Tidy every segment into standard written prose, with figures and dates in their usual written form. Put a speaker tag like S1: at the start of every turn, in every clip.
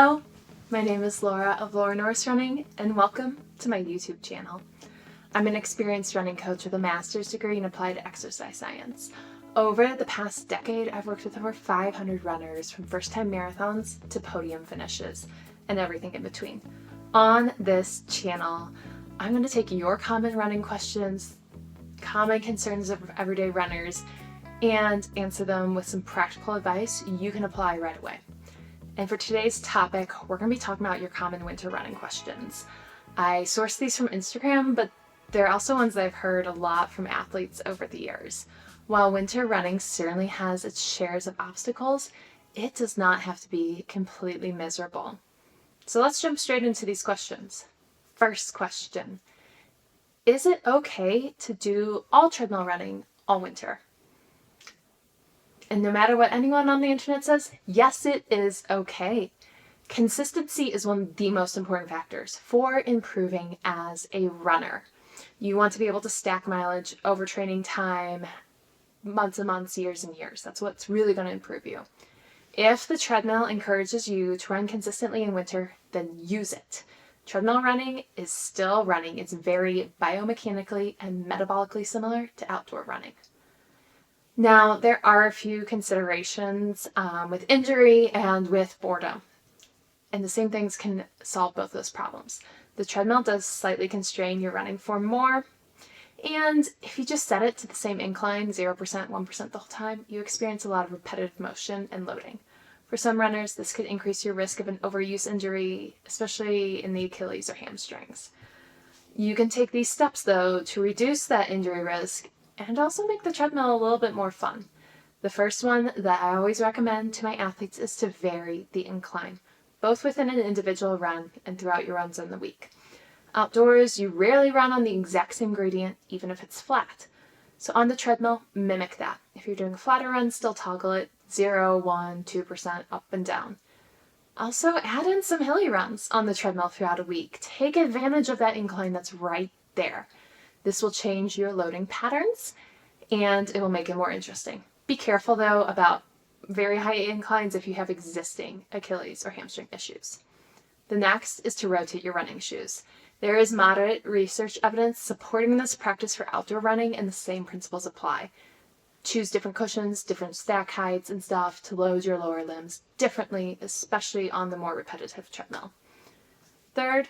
S1: Hello, my name is Laura of Laura Norris Running, and welcome to my YouTube channel. I'm an experienced running coach with a master's degree in applied exercise science. Over the past decade, I've worked with over 500 runners from first-time marathons to podium finishes and everything in between. On this channel, I'm going to take your common running questions, common concerns of everyday runners, and answer them with some practical advice you can apply right away. And for today's topic, we're going to be talking about your common winter running questions. I sourced these from Instagram, but they're also ones that I've heard a lot from athletes over the years. While winter running certainly has its shares of obstacles, it does not have to be completely miserable. So let's jump straight into these questions. First question, is it okay to do all treadmill running all winter? And no matter what anyone on the internet says, yes, it is okay. Consistency is one of the most important factors for improving as a runner. You want to be able to stack mileage, overtraining time, months and months, years and years. That's what's really going to improve you. If the treadmill encourages you to run consistently in winter, then use it. Treadmill running is still running. It's very biomechanically and metabolically similar to outdoor running. Now, there are a few considerations with injury and with boredom, and the same things can solve both those problems. The treadmill does slightly constrain your running form more, and if you just set it to the same incline, 0%, 1% the whole time, you experience a lot of repetitive motion and loading. For some runners, this could increase your risk of an overuse injury, especially in the Achilles or hamstrings. You can take these steps, though, to reduce that injury risk and also make the treadmill a little bit more fun. The first one that I always recommend to my athletes is to vary the incline, both within an individual run and throughout your runs in the week. Outdoors, you rarely run on the exact same gradient, even if it's flat. So on the treadmill, mimic that. If you're doing a flatter run, still toggle it 0, 1, 2% up and down. Also, add in some hilly runs on the treadmill throughout a week. Take advantage of that incline that's right there. This will change your loading patterns and it will make it more interesting. Be careful though about very high inclines if you have existing Achilles or hamstring issues. The next is to rotate your running shoes. There is moderate research evidence supporting this practice for outdoor running, and the same principles apply. Choose different cushions, different stack heights and stuff to load your lower limbs differently, especially on the more repetitive treadmill. Third,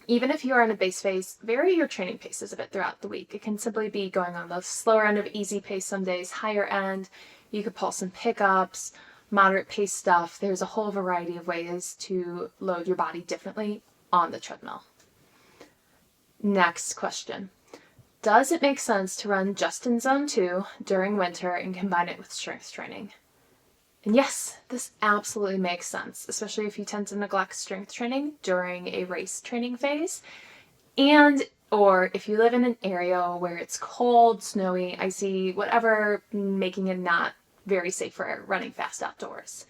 S1: even if you are in a base phase, vary your training paces a bit throughout the week. It can simply be going on the slower end of easy pace some days, higher end. You could pull some pickups, moderate pace stuff. There's a whole variety of ways to load your body differently on the treadmill. Next question. Does it make sense to run just in zone 2 during winter and combine it with strength training? And yes, this absolutely makes sense, especially if you tend to neglect strength training during a race training phase, or if you live in an area where it's cold, snowy, icy, whatever, making it not very safe for running fast outdoors.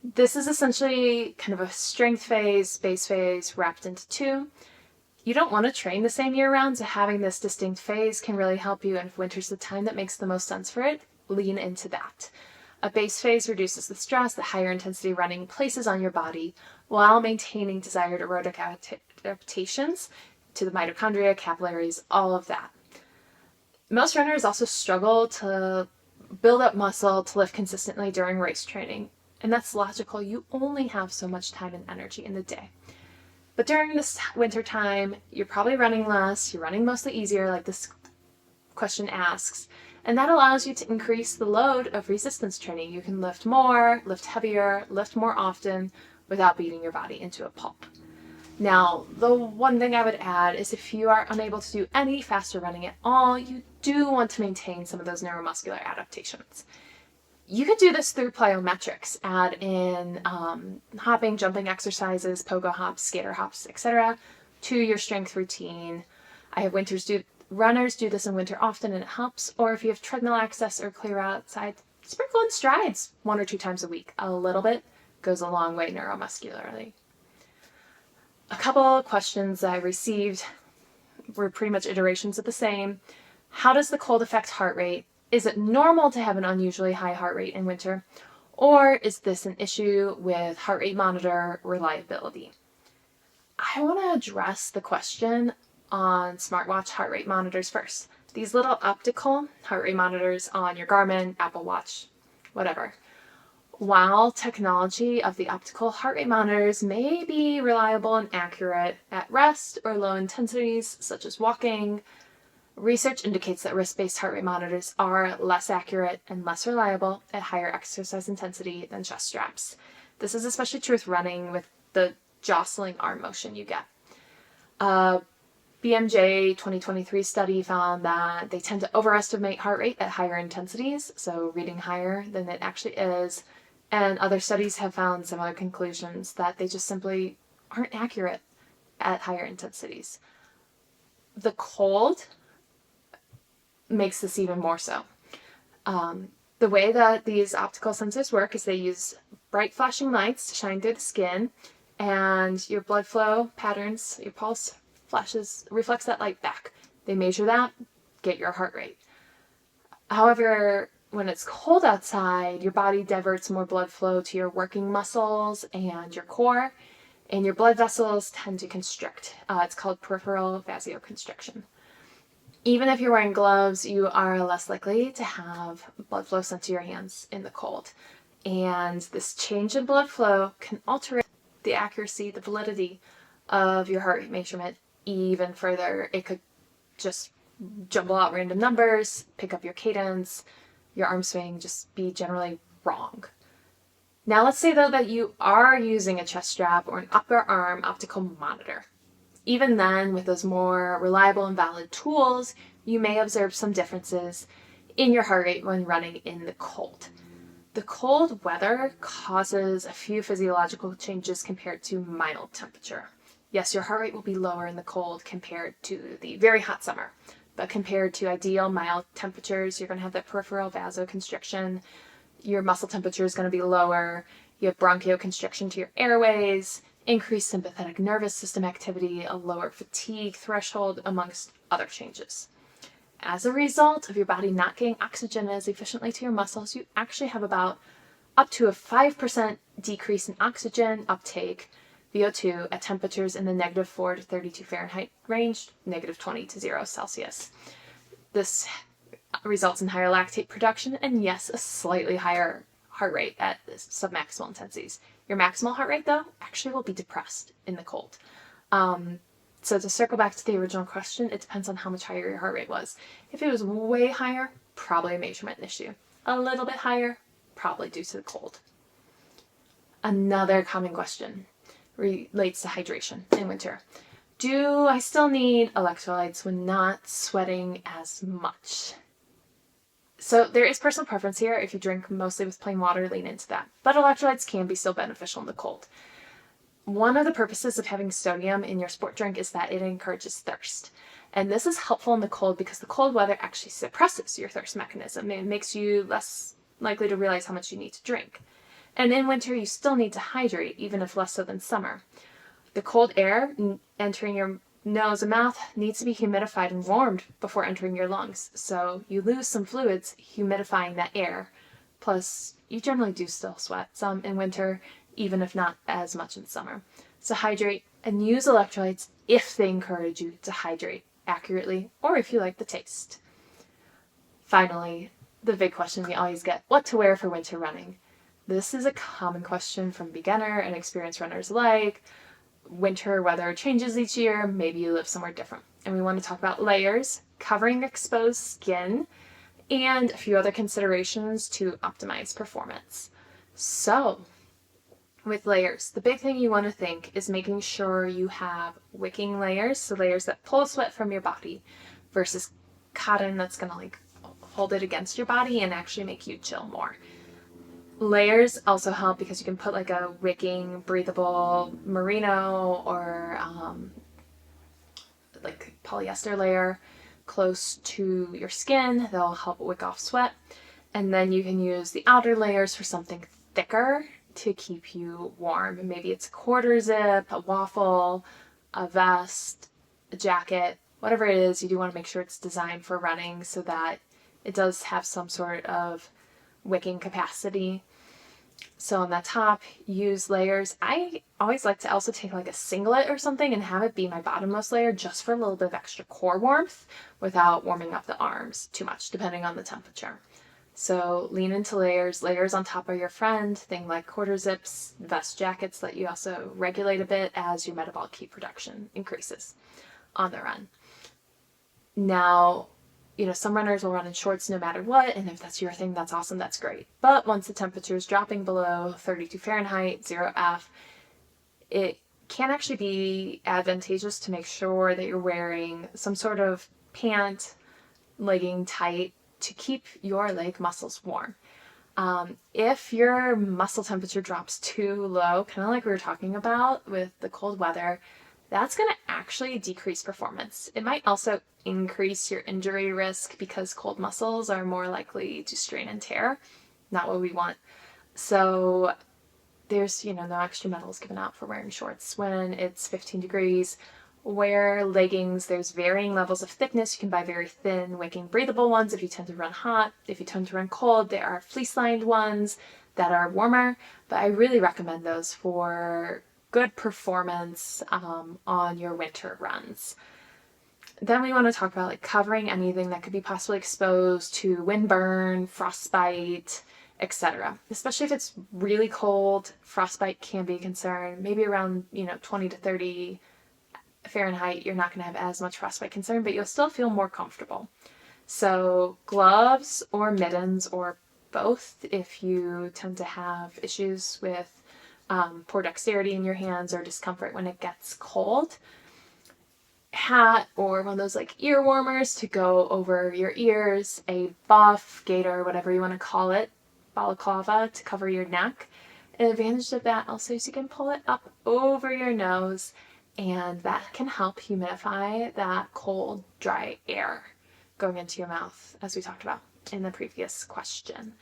S1: This is essentially kind of a strength phase, base phase wrapped into 2. You don't want to train the same year round, so having this distinct phase can really help you, and if winter's the time that makes the most sense for it, lean into that. A base phase reduces the stress that higher intensity running places on your body while maintaining desired aerobic adaptations to the mitochondria, capillaries, all of that. Most runners also struggle to build up muscle to lift consistently during race training, and that's logical. You only have so much time and energy in the day. But during this winter time, you're probably running less, you're running mostly easier, like this question asks, and that allows you to increase the load of resistance training. You can lift more, lift heavier, lift more often without beating your body into a pulp. Now, the one thing I would add is if you are unable to do any faster running at all, you do want to maintain some of those neuromuscular adaptations. You could do this through plyometrics. Add in hopping, jumping exercises, pogo hops, skater hops, etc. to your strength routine. I have runners do this in winter often and it helps, or if you have treadmill access or clear outside, sprinkle in strides 1 or 2 times a week. A little bit goes a long way neuromuscularly. A couple of questions I received were pretty much iterations of the same. How does the cold affect heart rate? Is it normal to have an unusually high heart rate in winter? Or is this an issue with heart rate monitor reliability? I want to address the question on smartwatch heart rate monitors first. These little optical heart rate monitors on your Garmin, Apple Watch, whatever. While technology of the optical heart rate monitors may be reliable and accurate at rest or low intensities, such as walking, research indicates that wrist-based heart rate monitors are less accurate and less reliable at higher exercise intensity than chest straps. This is especially true with running, with the jostling arm motion you get. BMJ 2023 study found that they tend to overestimate heart rate at higher intensities, so reading higher than it actually is. And other studies have found similar conclusions, that they just simply aren't accurate at higher intensities. The cold makes this even more so. The way that these optical sensors work is they use bright flashing lights to shine through the skin, and your blood flow patterns, your pulse reflects that light back. They measure that, get your heart rate. However, when it's cold outside, your body diverts more blood flow to your working muscles and your core, and your blood vessels tend to constrict. It's called peripheral vasoconstriction. Even if you're wearing gloves, you are less likely to have blood flow sent to your hands in the cold. And this change in blood flow can alter the accuracy, the validity of your heart rate measurement even further. It could just jumble out random numbers, pick up your cadence, your arm swing, just be generally wrong. Now let's say though that you are using a chest strap or an upper arm optical monitor. Even then, with those more reliable and valid tools, you may observe some differences in your heart rate when running in the cold. The cold weather causes a few physiological changes compared to mild temperature. Yes, your heart rate will be lower in the cold compared to the very hot summer, but compared to ideal mild temperatures, you're going to have that peripheral vasoconstriction. Your muscle temperature is going to be lower. You have bronchoconstriction to your airways, increased sympathetic nervous system activity, a lower fatigue threshold, amongst other changes. As a result of your body not getting oxygen as efficiently to your muscles, you actually have about up to a 5% decrease in oxygen uptake, VO2, at temperatures in the -4 to 32 Fahrenheit range, -20 to 0 Celsius. This results in higher lactate production and, yes, a slightly higher heart rate at submaximal intensities. Your maximal heart rate, though, actually will be depressed in the cold. So to circle back to the original question, it depends on how much higher your heart rate was. If it was way higher, probably a measurement issue. A little bit higher, probably due to the cold. Another common question relates to hydration in winter. Do I still need electrolytes when not sweating as much? So there is personal preference here. If you drink mostly with plain water, lean into that. But electrolytes can be still beneficial in the cold. One of the purposes of having sodium in your sport drink is that it encourages thirst. And this is helpful in the cold because the cold weather actually suppresses your thirst mechanism. It makes you less likely to realize how much you need to drink. And in winter, you still need to hydrate, even if less so than summer. The cold air entering your nose and mouth needs to be humidified and warmed before entering your lungs. So you lose some fluids humidifying that air. Plus, you generally do still sweat some in winter, even if not as much in summer. So hydrate and use electrolytes if they encourage you to hydrate accurately or if you like the taste. Finally, the big question we always get, what to wear for winter running? This is a common question from beginner and experienced runners alike. Winter weather changes each year, maybe you live somewhere different. And we want to talk about layers, covering exposed skin, and a few other considerations to optimize performance. So, with layers, the big thing you want to think is making sure you have wicking layers, so layers that pull sweat from your body, versus cotton that's going to hold it against your body and actually make you chill more. Layers also help because you can put a wicking, breathable merino or polyester layer close to your skin. That'll help wick off sweat. And then you can use the outer layers for something thicker to keep you warm. And maybe it's a quarter zip, a waffle, a vest, a jacket, whatever it is. You do want to make sure it's designed for running so that it does have some sort of wicking capacity. So on that top, use layers. I always like to also take like a singlet or something and have it be my bottommost layer just for a little bit of extra core warmth without warming up the arms too much, depending on the temperature. So lean into layers. Layers on top are your friend. Things like quarter zips, vest jackets let you also regulate a bit as your metabolic heat production increases on the run. Now, some runners will run in shorts no matter what, and if that's your thing, that's awesome, that's great. But once the temperature is dropping below 32 Fahrenheit, 0 F, it can actually be advantageous to make sure that you're wearing some sort of pant, legging tight to keep your leg muscles warm. If your muscle temperature drops too low, kind of like we were talking about with the cold weather, that's going to actually decrease performance. It might also increase your injury risk because cold muscles are more likely to strain and tear. Not what we want. So there's, no extra metals given out for wearing shorts when it's 15 degrees. Wear leggings. There's varying levels of thickness. You can buy very thin, wicking, breathable ones if you tend to run hot. If you tend to run cold, there are fleece-lined ones that are warmer, but I really recommend those for good performance on your winter runs. Then we want to talk about covering anything that could be possibly exposed to windburn, frostbite, etc. Especially if it's really cold, frostbite can be a concern. Maybe around 20 to 30 Fahrenheit, you're not going to have as much frostbite concern, but you'll still feel more comfortable. So gloves or mittens or both if you tend to have issues with poor dexterity in your hands or discomfort when it gets cold. Hat or one of those ear warmers to go over your ears, a buff, gaiter, whatever you want to call it, balaclava to cover your neck. An advantage of that also is you can pull it up over your nose, and that can help humidify that cold, dry air going into your mouth, as we talked about in the previous question.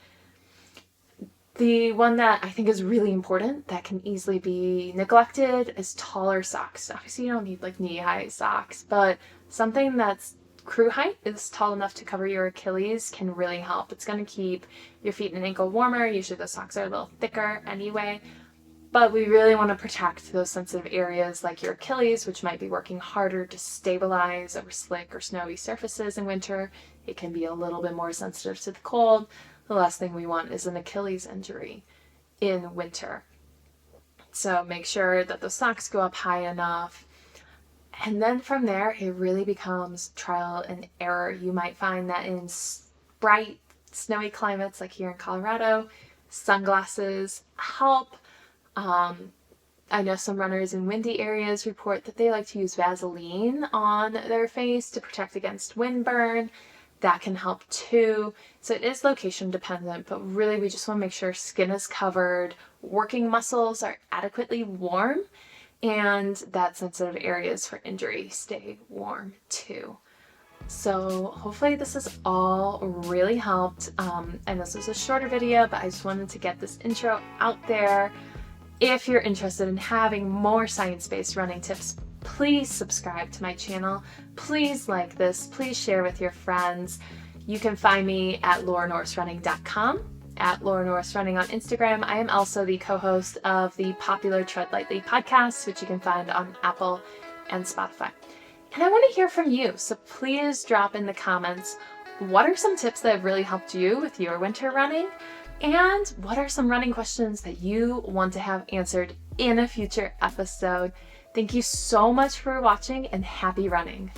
S1: The one that I think is really important that can easily be neglected is taller socks. Obviously, you don't need knee-high socks, but something that's crew height is tall enough to cover your Achilles can really help. It's going to keep your feet and ankle warmer. Usually those socks are a little thicker anyway, but we really want to protect those sensitive areas like your Achilles, which might be working harder to stabilize over slick or snowy surfaces in winter. It can be a little bit more sensitive to the cold. The last thing we want is an Achilles injury in winter. So make sure that those socks go up high enough. And then from there, it really becomes trial and error. You might find that in bright, snowy climates like here in Colorado, sunglasses help. I know some runners in windy areas report that they like to use Vaseline on their face to protect against windburn. That can help too. So it is location dependent, but really we just want to make sure skin is covered, working muscles are adequately warm, and that sensitive areas for injury stay warm too. So hopefully this has all really helped. And this was a shorter video, but I just wanted to get this intro out there. If you're interested in having more science-based running tips, please subscribe to my channel. Please like this. Please share with your friends. You can find me at lauranorrisrunning.com, at Laura Norris Running on Instagram. I am also the co-host of the popular Tread Lightly podcast, which you can find on Apple and Spotify. And I want to hear from you, so please drop in the comments, what are some tips that have really helped you with your winter running? And what are some running questions that you want to have answered in a future episode? Thank you so much for watching and happy running.